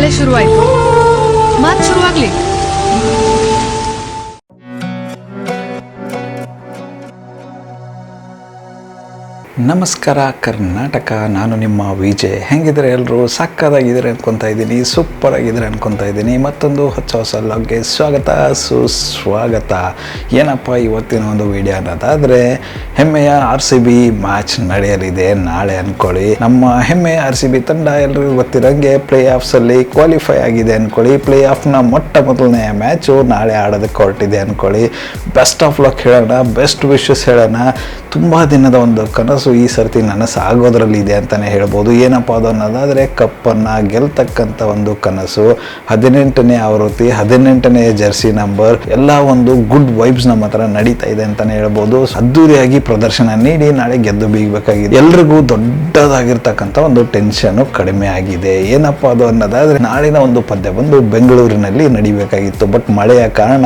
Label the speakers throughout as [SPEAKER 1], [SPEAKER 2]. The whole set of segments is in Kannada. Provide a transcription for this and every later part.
[SPEAKER 1] ಮಳೆ ಶುರುವಾಯ್ತು. ಮಾತು ಶುರುವಾಗ್ಲಿ.
[SPEAKER 2] ನಮಸ್ಕಾರ ಕರ್ನಾಟಕ, ನಾನು ನಿಮ್ಮ ವಿಜಯ್. ಹೆಂಗಿದ್ರೆ ಎಲ್ಲರೂ ಸಕ್ಕತ್ತಾಗಿದ್ದಾರೆ ಅನ್ಕೊತಾ ಇದ್ದೀನಿ, ಸೂಪರ್ ಆಗಿದ್ದಾರೆ ಅನ್ಕೊತಾ ಇದ್ದೀನಿ. ಮತ್ತೊಂದು ಹೊಸ ಲಾಗ್ಗೆ ಸ್ವಾಗತ ಸುಸ್ವಾಗತ. ಏನಪ್ಪ ಇವತ್ತಿನ ಒಂದು ವಿಡಿಯೋ ಅನ್ನೋದಾದರೆ, ಹೆಮ್ಮೆಯ RCB ಮ್ಯಾಚ್ ನಡೆಯಲಿದೆ ನಾಳೆ ಅಂದ್ಕೊಳ್ಳಿ. ನಮ್ಮ ಹೆಮ್ಮೆಯ RCB ತಂಡ ಎಲ್ಲರಿಗೂ ಗೊತ್ತಿರೋಂಗೆ ಪ್ಲೇ ಆಫ್ಸಲ್ಲಿ ಕ್ವಾಲಿಫೈ ಆಗಿದೆ ಅಂದ್ಕೊಳ್ಳಿ. ಪ್ಲೇ ಆಫ್ನ ಮೊಟ್ಟ ಮೊದಲನೆಯ ಮ್ಯಾಚು ನಾಳೆ ಆಡೋದಕ್ಕೆ ಹೊರಟಿದೆ ಅಂದ್ಕೊಳ್ಳಿ. ಬೆಸ್ಟ್ ಆಫ್ ಲಕ್ ಹೇಳೋಣ, ಬೆಸ್ಟ್ ವಿಶಸ್ ಹೇಳೋಣ. ತುಂಬ ದಿನದ ಒಂದು ಕನಸು ಈ ಸರ್ತಿ ನನಸು ಆಗೋದ್ರಲ್ಲಿ ಇದೆ ಅಂತಲೇ ಹೇಳ್ಬೋದು. ಏನಪ್ಪ ಅದು ಅನ್ನೋದಾದರೆ, ಕಪ್ಪನ್ನು ಗೆಲ್ತಕ್ಕಂಥ ಒಂದು ಕನಸು. 18ನೇ ಆವೃತ್ತಿ, 18ನೇ ಜರ್ಸಿ ನಂಬರ್, ಎಲ್ಲ ಒಂದು ಗುಡ್ ವೈಬ್ಸ್ ನಮ್ಮ ಹತ್ರ ನಡೀತಾ ಇದೆ ಅಂತಲೇ ಹೇಳ್ಬೋದು. ಅದ್ದೂರಿಯಾಗಿ ಪ್ರದರ್ಶನ ನೀಡಿ ನಾಳೆ ಗೆದ್ದು ಬೀಗಬೇಕಾಗಿದೆ. ಎಲ್ರಿಗೂ ದೊಡ್ಡದಾಗಿರ್ತಕ್ಕಂಥ ಒಂದು ಟೆನ್ಷನ್ನು ಕಡಿಮೆ ಆಗಿದೆ. ಏನಪ್ಪ ಅದು ಅನ್ನೋದಾದರೆ, ನಾಳಿನ ಒಂದು ಪಂದ್ಯ ಬಂದು ಬೆಂಗಳೂರಿನಲ್ಲಿ ನಡಿಬೇಕಾಗಿತ್ತು. ಬಟ್ ಮಳೆಯ ಕಾರಣ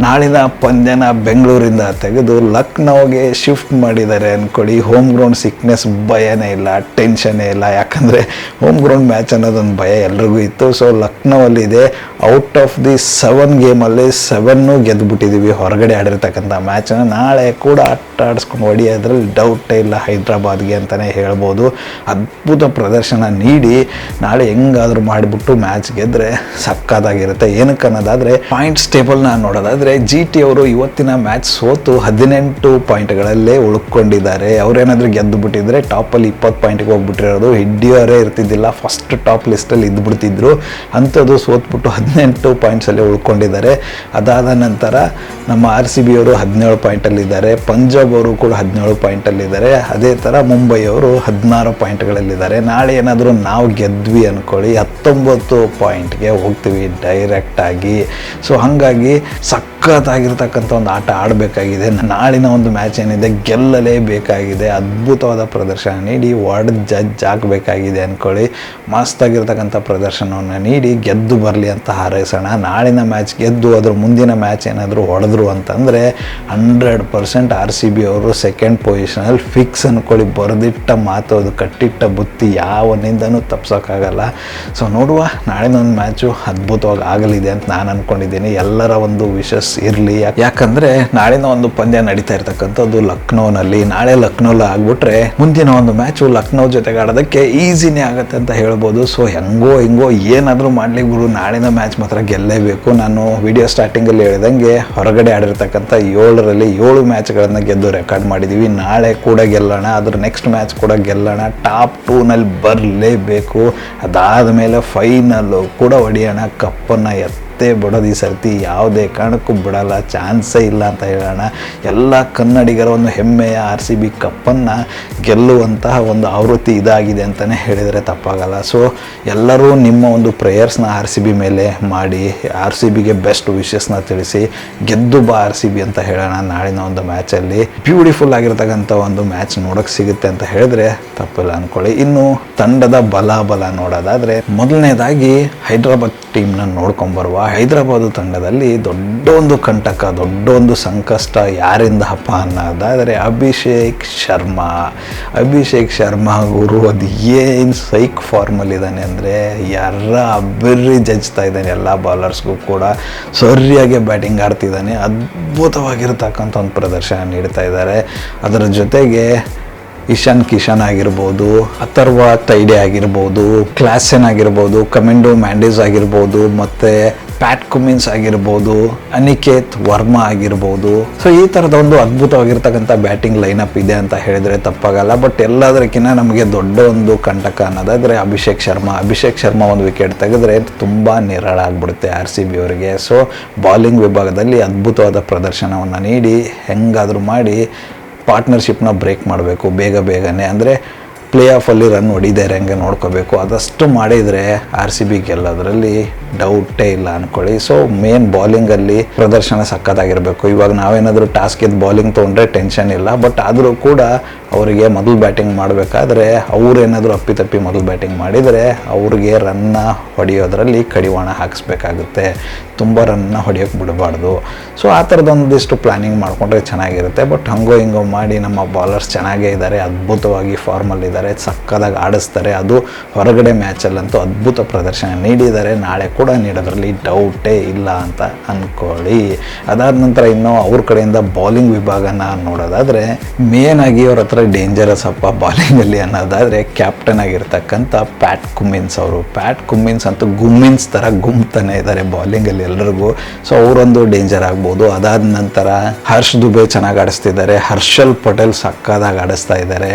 [SPEAKER 2] ನಾಳಿನ ಪಂದ್ಯನ ಬೆಂಗಳೂರಿಂದ ತೆಗೆದು ಲಕ್ನೋಗೆ ಶಿಫ್ಟ್ ಮಾಡಿದ್ದಾರೆ ಅಂದ್ಕೊಳ್ಳಿ. ಹೋಮ್ ಗ್ರೌಂಡ್ ಸಿಕ್ನೆಸ್ ಭಯನೇ ಇಲ್ಲ, ಟೆನ್ಷನ್ನೇ ಇಲ್ಲ. ಯಾಕಂದರೆ ಹೋಮ್ ಗ್ರೌಂಡ್ ಮ್ಯಾಚ್ ಅನ್ನೋದೊಂದು ಭಯ ಎಲ್ರಿಗೂ ಇತ್ತು. ಸೊ ಲಕ್ನೋವಲ್ಲಿದೆ. ಔಟ್ ಆಫ್ ದಿ 7 ಗೇಮಲ್ಲಿ 7 ಗೆದ್ದುಬಿಟ್ಟಿದ್ದೀವಿ ಹೊರಗಡೆ ಆಡಿರ್ತಕ್ಕಂಥ ಮ್ಯಾಚನ್ನು. ನಾಳೆ ಕೂಡ ಆಡಿಸ್ಕೊಂಡು ಹೊಡಿಯೋದ್ರಲ್ಲಿ ಡೌಟೇ ಇಲ್ಲ ಹೈದ್ರಾಬಾದ್ಗೆ ಅಂತಲೇ ಹೇಳ್ಬೋದು. ಅದ್ಭುತ ಪ್ರದರ್ಶನ ನೀಡಿ ನಾಳೆ ಹೆಂಗಾದರೂ ಮಾಡಿಬಿಟ್ಟು ಮ್ಯಾಚ್ ಗೆದ್ದರೆ ಸಕ್ಕತ್ತಾಗಿರುತ್ತೆ. ಏನಕ್ಕೆ ಅನ್ನೋದಾದರೆ, ಪಾಯಿಂಟ್ಸ್ ಟೇಬಲ್ನ ನೋಡೋದಾದರೆ GT ಅವರು ಇವತ್ತಿನ ಮ್ಯಾಚ್ ಸೋತು 18 ಪಾಯಿಂಟ್ಗಳಲ್ಲೇ ಉಳ್ಕೊಂಡಿದ್ದಾರೆ. ಅವರೇನಾದರೂ ಗೆದ್ದು ಬಿಟ್ಟಿದ್ರೆ ಟಾಪಲ್ಲಿ 20 ಪಾಯಿಂಟ್ಗೆ ಹೋಗ್ಬಿಟ್ಟಿರೋದು. ಹಿಡಿಯೋರೇ ಇರ್ತಿದ್ದಿಲ್ಲ, ಫಸ್ಟ್ ಟಾಪ್ ಲಿಸ್ಟಲ್ಲಿ ಇದ್ದುಬಿಡ್ತಿದ್ರು. ಅಂಥದ್ದು ಸೋತ್ಬಿಟ್ಟು 18 ಪಾಯಿಂಟ್ಸಲ್ಲೇ ಉಳ್ಕೊಂಡಿದ್ದಾರೆ. ಅದಾದ ನಂತರ ನಮ್ಮ RCB ಅವರು 17 ಪಾಯಿಂಟಲ್ಲಿದ್ದಾರೆ. ಪಂಜಾಬ್ ಅವರು ಕೂಡ 17 ಪಾಯಿಂಟಲ್ಲಿದ್ದಾರೆ. ಅದೇ ಥರ ಮುಂಬೈ ಅವರು 16 ಪಾಯಿಂಟ್ಗಳಲ್ಲಿದ್ದಾರೆ. ನಾಳೆ ಏನಾದರೂ ನಾವು ಗೆದ್ವಿ ಅಂದ್ಕೊಳ್ಳಿ, 19 ಪಾಯಿಂಟ್ಗೆ ಹೋಗ್ತೀವಿ ಡೈರೆಕ್ಟಾಗಿ. ಸೊ ಹಾಗಾಗಿ ಸಖತ್ತಾಗಿರ್ತಕ್ಕಂಥ ಒಂದು ಆಟ ಆಡಬೇಕಾಗಿದೆ. ನಾಳಿನ ಒಂದು ಮ್ಯಾಚ್ ಏನಿದೆ ಗೆಲ್ಲಲೇಬೇಕಾಗಿದೆ. ಅದ್ಭುತವಾದ ಪ್ರದರ್ಶನ ನೀಡಿ ಜಡ್ಜ್ ಆಗಬೇಕಾಗಿದೆ ಅಂದ್ಕೊಳ್ಳಿ. ಮಸ್ತಾಗಿರ್ತಕ್ಕಂಥ ಪ್ರದರ್ಶನವನ್ನು ನೀಡಿ ಗೆದ್ದು ಬರಲಿ ಅಂತ ಹಾರೈಸೋಣ. ನಾಳಿನ ಮ್ಯಾಚ್ ಗೆದ್ದು ಅದ್ರ ಮುಂದಿನ ಮ್ಯಾಚ್ ಏನಾದರೂ ಹೊಡೆದ್ರು ಅಂತಂದರೆ 100% RCB ಅವರು ಸೆಕೆಂಡ್ ಪೊಸಿಷನಲ್ಲಿ ಫಿಕ್ಸ್ ಅಂದ್ಕೊಳ್ಳಿ. ಬರೆದಿಟ್ಟ ಮಾತು ಅದು, ಕಟ್ಟಿಟ್ಟ ಬುತ್ತಿ, ಯಾವನಿಂದನೂ ತಪ್ಸೋಕ್ಕಾಗಲ್ಲ. ಸೊ ನೋಡುವ, ನಾಳಿನ ಒಂದು ಮ್ಯಾಚು ಅದ್ಭುತವಾಗಿ ಆಗಲಿದೆ ಅಂತ ನಾನು ಅಂದ್ಕೊಂಡಿದ್ದೀನಿ. ಎಲ್ಲರ ಒಂದು ವಿಶಸ್ ಇರಲಿ. ಯಾಕಂದರೆ ನಾಳಿನ ಒಂದು ಪಂದ್ಯ ನಡೀತಾ ಇರ್ತಕ್ಕಂಥದ್ದು ಲಕ್ನೋನಲ್ಲಿ. ನಾಳೆ ಲಕ್ನೋಲ್ಲಿ ಆಗ್ಬಿಟ್ರೆ ಮುಂದಿನ ಒಂದು ಮ್ಯಾಚು ಲಕ್ನೋ ಜೊತೆಗೆ ಆಡೋದಕ್ಕೆ ಈಸಿನೇ ಆಗುತ್ತೆ ಅಂತ ಹೇಳ್ಬೋದು. ಸೊ ಹೆಂಗೋ ಏನಾದರೂ ಮಾಡಲಿ ಗುರು, ನಾಳಿನ ಮ್ಯಾಚ್ ಮಾತ್ರ ಗೆಲ್ಲೇಬೇಕು. ನಾನು ವಿಡಿಯೋ ಸ್ಟಾರ್ಟಿಂಗಲ್ಲಿ ಹೇಳಿದಂಗೆ ಹೊರಗಡೆ ಆಡಿರ್ತಕ್ಕಂಥ 7ರಲ್ಲಿ 7 ಮ್ಯಾಚ್ಗಳನ್ನು ಗೆದ್ದು ರೆಕಾರ್ಡ್ ಮಾಡಿದ್ದೀವಿ. ನಾಳೆ ಕೂಡ ಗೆಲ್ಲೋಣ, ಅದ್ರ ನೆಕ್ಸ್ಟ್ ಮ್ಯಾಚ್ ಕೂಡ ಗೆಲ್ಲೋಣ. ಟಾಪ್ 2ನಲ್ಲಿ ಬರಲೇಬೇಕು. ಅದಾದ ಮೇಲೆ ಫೈನಲ್ಲು ಕೂಡ ಹೊಡಿಯೋಣ. ಕಪ್ಪನ್ನು ಬಿಡೋದು ಈ ಸರ್ತಿ ಯಾವುದೇ ಕಾರಣಕ್ಕೂ ಬಿಡಲ್ಲ, ಚಾನ್ಸೇ ಇಲ್ಲ ಅಂತ ಹೇಳೋಣ. ಎಲ್ಲ ಕನ್ನಡಿಗರ ಒಂದು ಹೆಮ್ಮೆಯ RCB ಕಪ್ಪನ್ನು ಗೆಲ್ಲುವಂತಹ ಒಂದು ಆವೃತ್ತಿ ಇದಾಗಿದೆ ಅಂತಲೇ ಹೇಳಿದರೆ ತಪ್ಪಾಗಲ್ಲ. ಸೊ ಎಲ್ಲರೂ ನಿಮ್ಮ ಒಂದು ಪ್ರೇಯರ್ಸ್ನ RCB ಮೇಲೆ ಮಾಡಿ, RCBಗೆ ಬೆಸ್ಟ್ ವಿಶಸ್ನ ತಿಳಿಸಿ, ಗೆದ್ದು ಬಾ RCB ಅಂತ ಹೇಳೋಣ. ನಾಳಿನ ಒಂದು ಮ್ಯಾಚಲ್ಲಿ ಬ್ಯೂಟಿಫುಲ್ ಆಗಿರ್ತಕ್ಕಂಥ ಒಂದು ಮ್ಯಾಚ್ ನೋಡೋಕ್ಕೆ ಸಿಗುತ್ತೆ ಅಂತ ಹೇಳಿದ್ರೆ ತಪ್ಪಿಲ್ಲ ಅಂದ್ಕೊಳ್ಳಿ. ಇನ್ನು ತಂಡದ ಬಲ ನೋಡೋದಾದರೆ, ಮೊದಲನೇದಾಗಿ ಹೈದ್ರಾಬಾದ್ ಟೀಮ್ನ ನೋಡ್ಕೊಂಬರುವ. ಹೈದರಾಬಾದು ತಂಡದಲ್ಲಿ ದೊಡ್ಡ ಒಂದು ಕಂಟಕ, ದೊಡ್ಡ ಒಂದು ಸಂಕಷ್ಟ ಯಾರಿಂದ ಹಬ್ಬ ಅನ್ನೋದಾದರೆ ಅಭಿಷೇಕ್ ಶರ್ಮಾ ಗುರು. ಅದು ಏನು ಸೈಕ್ ಫಾರ್ಮಲ್ಲಿದ್ದಾನೆ ಅಂದರೆ, ಅಬ್ಬಿರಿ ಜಜ್ತಾ ಇದ್ದಾನೆ. ಎಲ್ಲ ಬೌಲರ್ಸ್ಗೂ ಕೂಡ ಸರಿಯಾಗಿ ಬ್ಯಾಟಿಂಗ್ ಆಡ್ತಿದ್ದಾನೆ. ಅದ್ಭುತವಾಗಿರ್ತಕ್ಕಂಥ ಒಂದು ಪ್ರದರ್ಶನ ನೀಡ್ತಾ ಇದ್ದಾರೆ. ಅದರ ಜೊತೆಗೆ ಇಶಾನ್ ಕಿಶನ್ ಆಗಿರ್ಬೋದು, ಅಥರ್ವ ತೈಡೆ ಆಗಿರ್ಬೋದು, ಕ್ಲಾಸೆನ್ ಆಗಿರ್ಬೋದು, ಕಮೆಂಡೋ ಮ್ಯಾಂಡೇಸ್ ಆಗಿರ್ಬೋದು, ಮತ್ತು ಪ್ಯಾಟ್ ಕುಮಿನ್ಸ್ ಆಗಿರ್ಬೋದು, ಅನಿಕೇತ್ ವರ್ಮಾ ಆಗಿರ್ಬೋದು. ಸೊ ಈ ಥರದ ಒಂದು ಅದ್ಭುತವಾಗಿರ್ತಕ್ಕಂಥ ಬ್ಯಾಟಿಂಗ್ ಲೈನಪ್ ಇದೆ ಅಂತ ಹೇಳಿದರೆ ತಪ್ಪಾಗಲ್ಲ. ಬಟ್ ಎಲ್ಲದಕ್ಕಿಂತ ನಮಗೆ ದೊಡ್ಡ ಒಂದು ಕಂಟಕ ಅನ್ನೋದಾದರೆ ಅಭಿಷೇಕ್ ಶರ್ಮಾ ಒಂದು ವಿಕೆಟ್ ತೆಗೆದ್ರೆ ತುಂಬ ನಿರಾಳಾಗ್ಬಿಡುತ್ತೆ RCB ಅವರಿಗೆ. ಸೊ ಬಾಲಿಂಗ್ ವಿಭಾಗದಲ್ಲಿ ಅದ್ಭುತವಾದ ಪ್ರದರ್ಶನವನ್ನು ನೀಡಿ ಹೆಂಗಾದರೂ ಮಾಡಿ ಪಾರ್ಟ್ನರ್ಶಿಪ್ನ ಬ್ರೇಕ್ ಮಾಡಬೇಕು ಬೇಗನೆ. ಅಂದರೆ ಪ್ಲೇ ಆಫಲ್ಲಿ ರನ್ ಹೊಡಿದೇ ಇರೋಂಗೆ ನೋಡ್ಕೋಬೇಕು. ಅದಷ್ಟು ಮಾಡಿದರೆ RCB ಗೆಲ್ಲೋದ್ರಲ್ಲಿ ಡೌಟೇ ಇಲ್ಲ ಅಂದ್ಕೊಳ್ಳಿ. ಸೊ ಮೇನ್ ಬಾಲಿಂಗಲ್ಲಿ ಪ್ರದರ್ಶನ ಸಕ್ಕತ್ತಾಗಿರಬೇಕು. ಇವಾಗ ನಾವೇನಾದರೂ ಟಾಸ್ಕ್ ಇದ್ದು ಬಾಲಿಂಗ್ ತೊಗೊಂಡ್ರೆ ಟೆನ್ಷನ್ ಇಲ್ಲ, ಬಟ್ ಆದರೂ ಕೂಡ ಅವರಿಗೆ ಮೊದಲು ಬ್ಯಾಟಿಂಗ್ ಮಾಡಬೇಕಾದ್ರೆ ಅವರೇನಾದರೂ ಅಪ್ಪಿತಪ್ಪಿ ಮೊದಲು ಬ್ಯಾಟಿಂಗ್ ಮಾಡಿದರೆ ಅವ್ರಿಗೆ ರನ್ನ ಹೊಡೆಯೋದ್ರಲ್ಲಿ ಕಡಿವಾಣ ಹಾಕಿಸ್ಬೇಕಾಗುತ್ತೆ, ತುಂಬ ರನ್ನ ಹೊಡೆಯೋಕ್ಕೆ ಬಿಡಬಾರ್ದು. ಸೊ ಆ ಥರದೊಂದಿಷ್ಟು ಪ್ಲ್ಯಾನಿಂಗ್ ಮಾಡಿಕೊಂಡ್ರೆ ಚೆನ್ನಾಗಿರುತ್ತೆ. ಬಟ್ ಹಂಗೋ ಹಿಂಗೋ ಮಾಡಿ ನಮ್ಮ ಬಾಲರ್ಸ್ ಚೆನ್ನಾಗೇ ಇದ್ದಾರೆ, ಅದ್ಭುತವಾಗಿ ಫಾರ್ಮಲ್ಲಿದ್ದಾರೆ, ಸಕ್ಕದಾಗಿ ಆಡಿಸ್ತಾರೆ. ಅದು ಹೊರಗಡೆ ಮ್ಯಾಚಲ್ಲಂತೂ ಅದ್ಭುತ ಪ್ರದರ್ಶನ ನೀಡಿದ್ದಾರೆ, ನಾಳೆ ಕೂಡ ನೀಡೋದ್ರಲ್ಲಿ ಡೌಟೇ ಇಲ್ಲ ಅಂತ ಅಂದ್ಕೊಳ್ಳಿ. ಅದಾದ ನಂತರ ಇನ್ನು ಅವ್ರ ಕಡೆಯಿಂದ ಬಾಲಿಂಗ್ ವಿಭಾಗನ ನೋಡೋದಾದರೆ ಮೇನ್ ಆಗಿ ಅವ್ರ ಹತ್ರ ಡೇಂಜರಸ್ ಅಪ್ಪ ಬಾಲಿಂಗಲ್ಲಿ ಅನ್ನೋದಾದರೆ ಕ್ಯಾಪ್ಟನ್ ಆಗಿರ್ತಕ್ಕಂಥ ಪ್ಯಾಟ್ ಕುಮ್ಮಿನ್ಸ್ ಅವರು. ಪ್ಯಾಟ್ ಕುಮ್ಮಿನ್ಸ್ ಅಂತೂ ಗುಮ್ಮಿನ್ಸ್ ಥರ ಗುಮ್ತಾನೆ ಇದ್ದಾರೆ ಬಾಲಿಂಗಲ್ಲಿ ಎಲ್ರಿಗೂ. ಸೊ ಅವರೊಂದು ಡೇಂಜರ್ ಆಗ್ಬೋದು. ಅದಾದ ನಂತರ ಹರ್ಷ್ ದುಬೆ ಚೆನ್ನಾಗಿ ಆಡಿಸ್ತಿದ್ದಾರೆ, ಹರ್ಷಲ್ ಪಟೇಲ್ ಸಕ್ಕದಾಗಿ ಆಡಿಸ್ತಾ ಇದ್ದಾರೆ,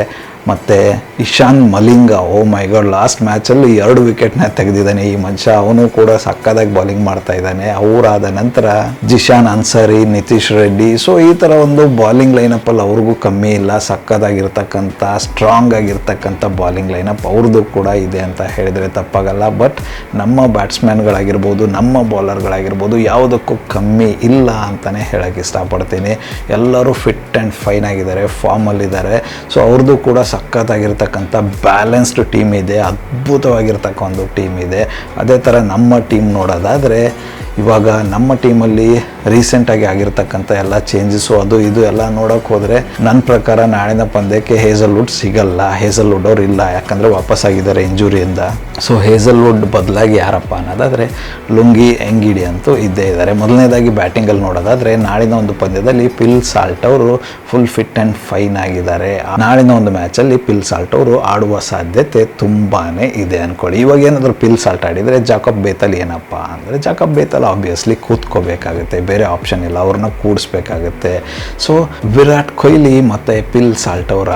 [SPEAKER 2] ಮತ್ತು ಇಶಾನ್ ಮಲಿಂಗ, ಓ ಮೈ ಗಾಡ್, ಲಾಸ್ಟ್ ಮ್ಯಾಚಲ್ಲಿ 2 ವಿಕೆಟ್ನ ತೆಗೆದಿದ್ದಾನೆ ಈ ಮನುಷ್ಯ, ಅವನು ಕೂಡ ಸಕ್ಕದಾಗಿ ಬಾಲಿಂಗ್ ಮಾಡ್ತಾ ಇದ್ದಾನೆ. ಅವರಾದ ನಂತರ ಜಿಶಾನ್ ಅನ್ಸಾರಿ, ನಿತೀಶ್ ರೆಡ್ಡಿ. ಸೊ ಈ ಥರ ಒಂದು ಬಾಲಿಂಗ್ ಲೈನಪ್ಪಲ್ಲಿ ಅವ್ರಿಗೂ ಕಮ್ಮಿ ಇಲ್ಲ, ಸಕ್ಕದಾಗಿರ್ತಕ್ಕಂಥ ಸ್ಟ್ರಾಂಗ್ ಆಗಿರ್ತಕ್ಕಂಥ ಬಾಲಿಂಗ್ ಲೈನಪ್ ಅವ್ರದ್ದು ಕೂಡ ಇದೆ ಅಂತ ಹೇಳಿದರೆ ತಪ್ಪಾಗಲ್ಲ. ಬಟ್ ನಮ್ಮ ಬ್ಯಾಟ್ಸ್ಮನ್ಗಳಾಗಿರ್ಬೋದು, ನಮ್ಮ ಬೌಲರ್ಗಳಾಗಿರ್ಬೋದು ಯಾವುದಕ್ಕೂ ಕಮ್ಮಿ ಇಲ್ಲ ಅಂತಲೇ ಹೇಳೋಕ್ಕೆ ಇಷ್ಟಪಡ್ತೀನಿ. ಎಲ್ಲರೂ ಫಿಟ್ ಆ್ಯಂಡ್ ಫೈನ್ ಆಗಿದ್ದಾರೆ, ಫಾರ್ಮಲ್ಲಿದ್ದಾರೆ. ಸೊ ಅವ್ರದ್ದು ಕೂಡ ಸಖತ್ತಾಗಿರ್ತಕ್ಕಂಥ ಬ್ಯಾಲೆನ್ಸ್ಡ್ ಟೀಮ್ ಇದೆ, ಅದ್ಭುತವಾಗಿರ್ತಕ್ಕ ಒಂದು ಟೀಮ್ ಇದೆ. ಅದೇ ಥರ ನಮ್ಮ ಟೀಮ್ ನೋಡೋದಾದರೆ ಇವಾಗ ನಮ್ಮ ಟೀಮಲ್ಲಿ ರೀಸೆಂಟಾಗಿ ಆಗಿರ್ತಕ್ಕಂಥ ಎಲ್ಲ ಚೇಂಜಸ್ಸು ಅದು ಇದು ಎಲ್ಲ ನೋಡೋಕೆ ಹೋದರೆ ನನ್ನ ಪ್ರಕಾರ ನಾಳಿನ ಪಂದ್ಯಕ್ಕೆ ಹೇಸಲ್ವುಡ್ ಸಿಗಲ್ಲ. ಹೇಸಲ್ವುಡ್ ಅವ್ರು ಇಲ್ಲ, ಯಾಕಂದರೆ ವಾಪಸ್ಸಾಗಿದ್ದಾರೆ ಇಂಜುರಿಯಿಂದ. ಸೊ ಹೇಸಲ್ವುಡ್ ಬದಲಾಗಿ ಯಾರಪ್ಪ ಅನ್ನೋದಾದರೆ ಲುಂಗಿ ಎಂಗಿಡಿ ಅಂತೂ ಇದ್ದೇ ಇದ್ದಾರೆ. ಮೊದಲನೇದಾಗಿ ಬ್ಯಾಟಿಂಗಲ್ಲಿ ನೋಡೋದಾದರೆ ನಾಳಿನ ಒಂದು ಪಂದ್ಯದಲ್ಲಿ ಪಿಲ್ ಸಾಲ್ಟ್ ಅವರು ಫುಲ್ ಫಿಟ್ ಆ್ಯಂಡ್ ಫೈನ್ ಆಗಿದ್ದಾರೆ. ನಾಳಿನ ಒಂದು ಮ್ಯಾಚಲ್ಲಿ ಪಿಲ್ ಸಾಲ್ಟ್ ಅವರು ಆಡುವ ಸಾಧ್ಯತೆ ತುಂಬಾ ಇದೆ ಅಂದ್ಕೊಳ್ಳಿ. ಇವಾಗ ಏನಾದರೂ ಪಿಲ್ ಸಾಲ್ಟ್ ಆಡಿದರೆ ಜಾಕಬ್ ಬೇತಲ್ ಏನಪ್ಪ ಅಂದರೆ ಜಾಕಬ್ ಬೇತಲ್ ಆಬ್ವಿಯಸ್ಲಿ ಕೂತ್ಕೋಬೇಕಾಗುತ್ತೆ, ಬೇರೆ ಆಪ್ಷನ್ ಇಲ್ಲ, ಅವ್ರನ್ನ ಕೂಡಿಸ್ಬೇಕಾಗುತ್ತೆ. ಸೊ ವಿರಾಟ್ ಕೊಹ್ಲಿ ಮತ್ತು ಪಿಲ್ ಸಾಲ್ಟ್ ಅವರ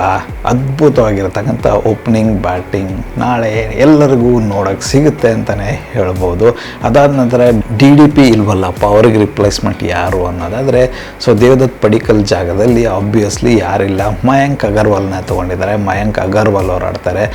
[SPEAKER 2] ಅದ್ಭುತವಾಗಿರ್ತಕ್ಕಂಥ ಓಪನಿಂಗ್ ಬ್ಯಾಟಿಂಗ್ ನಾಳೆ ಎಲ್ಲರಿಗೂ ನೋಡೋಕ್ಕೆ ಸಿಗುತ್ತೆ ಅಂತಲೇ ಹೇಳ್ಬೋದು. ಅದಾದ ನಂತರ DDP ಇಲ್ವಲ್ಲಪ್ಪ, ಅವ್ರಿಗೆ ರಿಪ್ಲೇಸ್ಮೆಂಟ್ ಯಾರು ಅನ್ನೋದಾದರೆ ಸೊ ದೇವದತ್ ಪಡಿಕಲ್ ಜಾಗದಲ್ಲಿ ಆಬ್ವಿಯಸ್ಲಿ ಯಾರಿಲ್ಲ, ಮಯಾಂಕ್ ಅಗರ್ವಾಲ್ನ ತೊಗೊಂಡಿದ್ದಾರೆ. ಮಯಾಂಕ್ ಅಗರ್ವಾಲ್ ಅವರು ಆಡ್ತಾರೆ.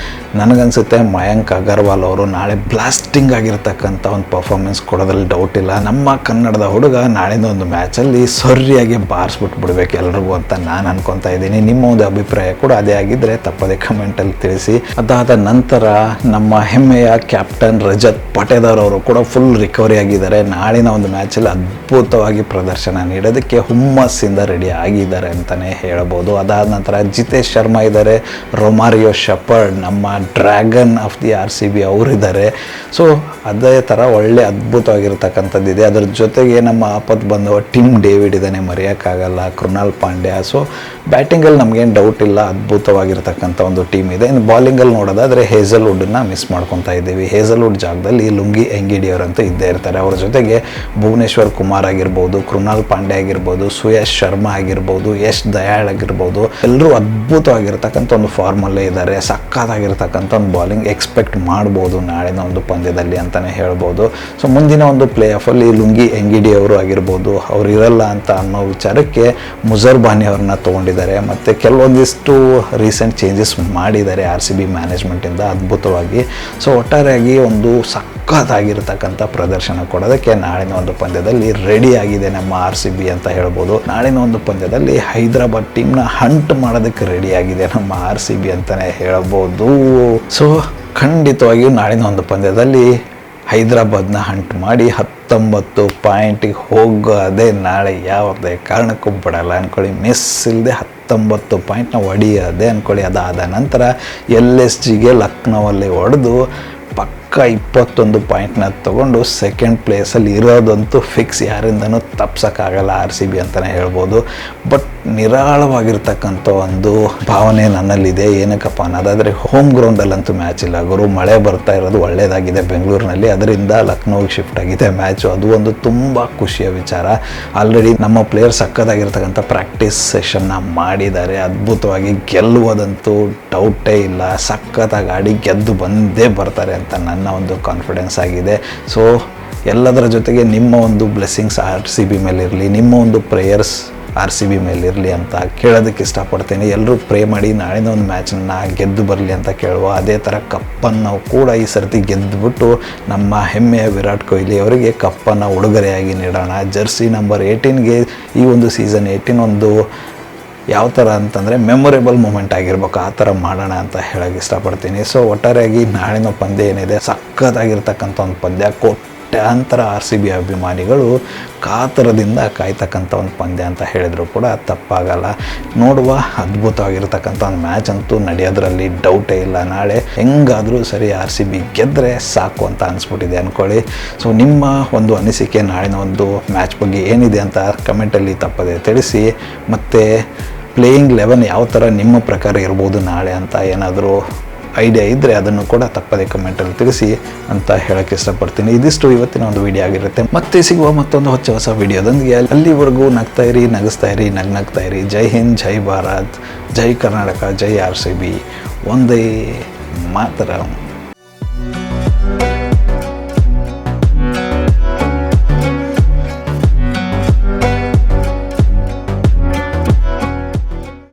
[SPEAKER 2] ನನಗನ್ಸುತ್ತೆ ಮಯಾಂಕ್ ಅಗರ್ವಾಲ್ ಅವರು ನಾಳೆ ಬ್ಲಾಸ್ಟಿಂಗ್ ಆಗಿರ್ತಕ್ಕಂಥ ಒಂದು ಪರ್ಫಾರ್ಮೆನ್ಸ್ ಕೊಡೋದ್ರಲ್ಲಿ ಡೌಟ್ ಇಲ್ಲ. ನಮ್ಮ ಕನ್ನಡದ ಹುಡುಗ ನಾಳಿನ ಒಂದು ಮ್ಯಾಚಲ್ಲಿ ಸರಿಯಾಗಿ ಬಾರಿಸ್ಬಿಟ್ಬಿಡ್ಬೇಕು ಎಲ್ರಿಗೂ ಅಂತ ನಾನು ಅನ್ಕೊತಾ ಇದ್ದೀನಿ. ನಿಮ್ಮ ಒಂದು ಅಭಿಪ್ರಾಯ ಕೂಡ ಅದೇ ಆಗಿದ್ದರೆ ತಪ್ಪದೇ ಕಮೆಂಟಲ್ಲಿ ತಿಳಿಸಿ. ಅದಾದ ನಂತರ ನಮ್ಮ ಹೆಮ್ಮೆಯ ಕ್ಯಾಪ್ಟನ್ ರಜತ್ ಪಟೇದಾರ್ ಅವರು ಕೂಡ ಫುಲ್ ರಿಕವರಿ ಆಗಿದ್ದಾರೆ. ನಾಳಿನ ಒಂದು ಮ್ಯಾಚಲ್ಲಿ ಅದ್ಭುತವಾಗಿ ಪ್ರದರ್ಶನ ನೀಡೋದಕ್ಕೆ ಹುಮ್ಮಸ್ಸಿಂದ ರೆಡಿ ಆಗಿದ್ದಾರೆ ಅಂತಲೇ ಹೇಳ್ಬೋದು. ಅದಾದ ನಂತರ ಜಿತೇಶ್ ಶರ್ಮಾ ಇದ್ದಾರೆ, ರೊಮಾರಿಯೋ ಶೆಪರ್ಡ್, ನಮ್ಮ ಡ್ರ್ಯಾಗನ್ ಆಫ್ ದಿ RCB ಅವರಿದ್ದಾರೆ. ಸೊ ಅದೇ ಥರ ಒಳ್ಳೆ ಅದ್ಭುತವಾಗಿರ್ತಕ್ಕಂಥದ್ದಿದೆ. ಅದರ ಜೊತೆಗೆ ನಮ್ಮ ಆಪತ್ತು ಬಂದವ ಟಿಮ್ ಡೇವಿಡ್ ಇದ್ದಾನೆ, ಮರೆಯೋಕ್ಕಾಗಲ್ಲ, ಕೃಣಾಲ್ ಪಾಂಡ್ಯ. ಸೊ ಬ್ಯಾಟಿಂಗಲ್ಲಿ ನಮಗೇನು ಡೌಟ್ ಇಲ್ಲ, ಅದ್ಭುತವಾಗಿರ್ತಕ್ಕಂಥ ಒಂದು ಟೀಮ್ ಇದೆ. ಇನ್ನು ಬಾಲಿಂಗಲ್ಲಿ ನೋಡೋದಾದರೆ ಹೇಸಲ್ವುಡ್ನ ಮಿಸ್ ಮಾಡ್ಕೊತಾ ಇದ್ದೀವಿ. ಹೇಸಲ್ವುಡ್ ಜಾಗದಲ್ಲಿ ಲುಂಗಿ ಎಂಗಿಡಿ ಅವರಂತೂ ಇದ್ದೇ ಇರ್ತಾರೆ. ಅವ್ರ ಜೊತೆಗೆ ಭುವನೇಶ್ವರ್ ಕುಮಾರ್ ಆಗಿರ್ಬೋದು, ಕೃಣಾಲ್ ಪಾಂಡ್ಯ ಆಗಿರ್ಬೋದು, ಸುಯಶ್ ಶರ್ಮಾ ಆಗಿರ್ಬೋದು, ಯಶ್ ದಯಾಳ್ ಆಗಿರ್ಬೋದು, ಎಲ್ಲರೂ ಅದ್ಭುತವಾಗಿರ್ತಕ್ಕಂಥ ಒಂದು ಫಾರ್ಮಲ್ಲೇ ಇದ್ದಾರೆ. ಸಕ್ಕತ್ತಾಗಿರ್ತಕ್ಕಂಥ ಒಂದು ಬಾಲಿಂಗ್ ಎಕ್ಸ್ಪೆಕ್ಟ್ ಮಾಡ್ಬೋದು ನಾಳಿನ ಒಂದು ಪಂದ್ಯದಲ್ಲಿ ಅಂತಲೇ ಹೇಳ್ಬೋದು. ಸೊ ಮುಂದಿನ ಒಂದು ಪ್ಲೇ ಆಫಲ್ಲಿ ಲುಂಗಿ ಎಂಗಿಡಿ ಅವರು ಆಗಿರ್ಬೋದು, ಅವ್ರು ಇರಲ್ಲ ಅಂತ ಅನ್ನೋ ವಿಚಾರಕ್ಕೆ ಮುಜರ್ ಬಾನಿ ಅವ್ರನ್ನ ತೊಗೊಂಡಿದ್ದಾರೆ. ಮತ್ತು ಕೆಲವೊಂದಿಷ್ಟು ರೀಸೆಂಟ್ ಚೇಂಜಸ್ ಮಾಡಿದ್ದಾರೆ RCB ಮ್ಯಾನೇಜ್ಮೆಂಟಿಂದ ಅದ್ಭುತವಾಗಿ. ಸೊ ಒಟ್ಟಾರೆಯಾಗಿ ಒಂದು ಸಖತ್ತಾಗಿರ್ತಕ್ಕಂಥ ಪ್ರದರ್ಶನ ಕೊಡೋದಕ್ಕೆ ನಾಳಿನ ಒಂದು ಪಂದ್ಯದಲ್ಲಿ ರೆಡಿ ಆಗಿದೆ ನಮ್ಮ RCB ಅಂತ ಹೇಳ್ಬೋದು. ನಾಳಿನ ಒಂದು ಪಂದ್ಯದಲ್ಲಿ ಹೈದರಾಬಾದ್ ಟೀಮ್ನ ಹಂಟ್ ಮಾಡೋದಕ್ಕೆ ರೆಡಿ ಆಗಿದೆ ನಮ್ಮ RCB ಅಂತಲೇ ಹೇಳ್ಬೋದು. ಸೊ ಖಂಡಿತವಾಗಿಯೂ ನಾಳಿನ ಒಂದು ಪಂದ್ಯದಲ್ಲಿ ಹೈದರಾಬಾದ್ನ ಹಂಟ್ ಮಾಡಿ 19 ಪಾಯಿಂಟಿಗೆ ಹೋಗೋದೇ ನಾಳೆ ಯಾವುದೇ ಕಾರಣಕ್ಕೂ ಬಿಡಲ್ಲ ಅಂದ್ಕೊಳ್ಳಿ. ಮಿಸ್ ಇಲ್ಲದೆ 19 ಪಾಯಿಂಟ್ನ ಹೊಡಿಯೋದೇ ಅಂದ್ಕೊಳ್ಳಿ. ಅದಾದ ನಂತರ LSGಗೆ ಲಕ್ನೋವಲ್ಲಿ ಹೊಡೆದು ಪಕ್ಕ 21 ಪಾಯಿಂಟ್ನ ತೊಗೊಂಡು ಸೆಕೆಂಡ್ ಪ್ಲೇಸಲ್ಲಿ ಇರೋದಂತೂ ಫಿಕ್ಸ್, ಯಾರಿಂದನೂ ತಪ್ಸೋಕ್ಕಾಗಲ್ಲ RCB ಅಂತಲೇ ಹೇಳ್ಬೋದು. ಬಟ್ ನಿರಾಳವಾಗಿರ್ತಕ್ಕಂಥ ಒಂದು ಭಾವನೆ ನನ್ನಲ್ಲಿದೆ. ಏನಕ್ಕಪ್ಪ ಅನ್ನೋದಾದರೆ ಹೋಮ್ ಗ್ರೌಂಡಲ್ಲಂತೂ ಮ್ಯಾಚ್ ಇಲ್ಲ ಗುರು, ಮಳೆ ಬರ್ತಾ ಇರೋದು ಒಳ್ಳೆಯದಾಗಿದೆ ಬೆಂಗಳೂರಿನಲ್ಲಿ, ಅದರಿಂದ ಲಕ್ನೋಗೆ ಶಿಫ್ಟ್ ಆಗಿದೆ ಮ್ಯಾಚು. ಅದು ಒಂದು ತುಂಬ ಖುಷಿಯ ವಿಚಾರ. ಆಲ್ರೆಡಿ ನಮ್ಮ ಪ್ಲೇಯರ್ ಸಕ್ಕತ್ತಾಗಿರ್ತಕ್ಕಂಥ ಪ್ರಾಕ್ಟೀಸ್ ಸೆಷನ್ನ ಮಾಡಿದ್ದಾರೆ, ಅದ್ಭುತವಾಗಿ ಗೆಲ್ಲುವುದಂತೂ ಡೌಟೇ ಇಲ್ಲ. ಸಖತ್ತಾಗಿ ಆಡಿ ಗೆದ್ದು ಬಂದೇ ಬರ್ತಾರೆ ಅಂತ ನನ್ನ ಒಂದು ಕಾನ್ಫಿಡೆನ್ಸ್ ಆಗಿದೆ. ಸೊ ಎಲ್ಲದರ ಜೊತೆಗೆ ನಿಮ್ಮ ಒಂದು ಬ್ಲೆಸ್ಸಿಂಗ್ಸ್ RCB ಮೇಲೆ ಇರಲಿ, ನಿಮ್ಮ ಒಂದು ಪ್ರೇಯರ್ಸ್ RCB ಮೇಲೆ ಇರಲಿ ಅಂತ ಕೇಳೋದಕ್ಕೆ ಇಷ್ಟಪಡ್ತೀನಿ. ಎಲ್ಲರೂ ಪ್ರೇ ಮಾಡಿ ನಾಳಿನ ಒಂದು ಮ್ಯಾಚನ್ನು ಗೆದ್ದು ಬರಲಿ ಅಂತ ಕೇಳುವ. ಅದೇ ಥರ ಕಪ್ಪನ್ನು ಕೂಡ ಈ ಸರ್ತಿ ಗೆದ್ದುಬಿಟ್ಟು ನಮ್ಮ ಹೆಮ್ಮೆಯ ವಿರಾಟ್ ಕೊಹ್ಲಿ ಅವರಿಗೆ ಕಪ್ಪನ್ನು ಉಡುಗೊರೆಯಾಗಿ ನೀಡೋಣ. ಜರ್ಸಿ ನಂಬರ್ 18ಗೆ ಈ ಒಂದು ಸೀಸನ್ 18 ಒಂದು ಯಾವ ಥರ ಅಂತಂದರೆ ಮೆಮೊರೇಬಲ್ ಮೂಮೆಂಟ್ ಆಗಿರ್ಬೇಕು, ಆ ಥರ ಮಾಡೋಣ ಅಂತ ಹೇಳೋಕ್ಕೆ ಇಷ್ಟಪಡ್ತೀನಿ. ಸೊ ಒಟ್ಟಾರೆಯಾಗಿ ನಾಳಿನ ಪಂದ್ಯ ಏನಿದೆ ಸಖತ್ತಾಗಿರ್ತಕ್ಕಂಥ ಒಂದು ಪಂದ್ಯ. ಕೋಟ್ಯಾಂತರ RCB ಅಭಿಮಾನಿಗಳು ಕಾತರದಿಂದ ಕಾಯ್ತಕ್ಕಂಥ ಒಂದು ಪಂದ್ಯ ಅಂತ ಹೇಳಿದ್ರು ಕೂಡ ತಪ್ಪಾಗಲ್ಲ. ನೋಡುವ ಅದ್ಭುತವಾಗಿರ್ತಕ್ಕಂಥ ಒಂದು ಮ್ಯಾಚ್ ಅಂತೂ ನಡೆಯೋದ್ರಲ್ಲಿ ಡೌಟೇ ಇಲ್ಲ. ನಾಳೆ ಹೆಂಗಾದರೂ ಸರಿ RCB ಗೆದ್ದರೆ ಸಾಕು ಅಂತ ಅನಿಸ್ಬಿಟ್ಟಿದೆ ಅಂದ್ಕೊಳ್ಳಿ. ಸೊ ನಿಮ್ಮ ಒಂದು ಅನಿಸಿಕೆ ನಾಳಿನ ಒಂದು ಮ್ಯಾಚ್ ಬಗ್ಗೆ ಏನಿದೆ ಅಂತ ಕಮೆಂಟಲ್ಲಿ ತಪ್ಪದೆ ತಿಳಿಸಿ. ಮತ್ತು ಪ್ಲೇಯಿಂಗ್ 11 ಯಾವ ಥರ ನಿಮ್ಮ ಪ್ರಕಾರ ಇರ್ಬೋದು ನಾಳೆ ಅಂತ ಏನಾದರೂ ಐಡಿಯಾ ಇದ್ದರೆ ಅದನ್ನು ಕೂಡ ತಪ್ಪದೆ ಕಮೆಂಟಲ್ಲಿ ತಿಳಿಸಿ ಅಂತ ಹೇಳೋಕ್ಕೆ ಇಷ್ಟಪಡ್ತೀನಿ. ಇದಿಷ್ಟು ಇವತ್ತಿನ ಒಂದು ವಿಡಿಯೋ ಆಗಿರುತ್ತೆ. ಮತ್ತೆ ಸಿಗುವ ಮತ್ತೊಂದು ಹೊಸ ವಿಡಿಯೋದೊಂದಿಗೆ. ಅಲ್ಲಿವರೆಗೂ ನಗ್ತಾ ಇರಿ, ನಗಿಸ್ತಾ ಇರಿ, ನಗ್ತಾ ಇರಿ. ಜೈ ಹಿಂದ್, ಜೈ ಭಾರತ್, ಜೈ ಕರ್ನಾಟಕ, ಜೈ RCB, ಒಂದೇ ಮಾತರಂ.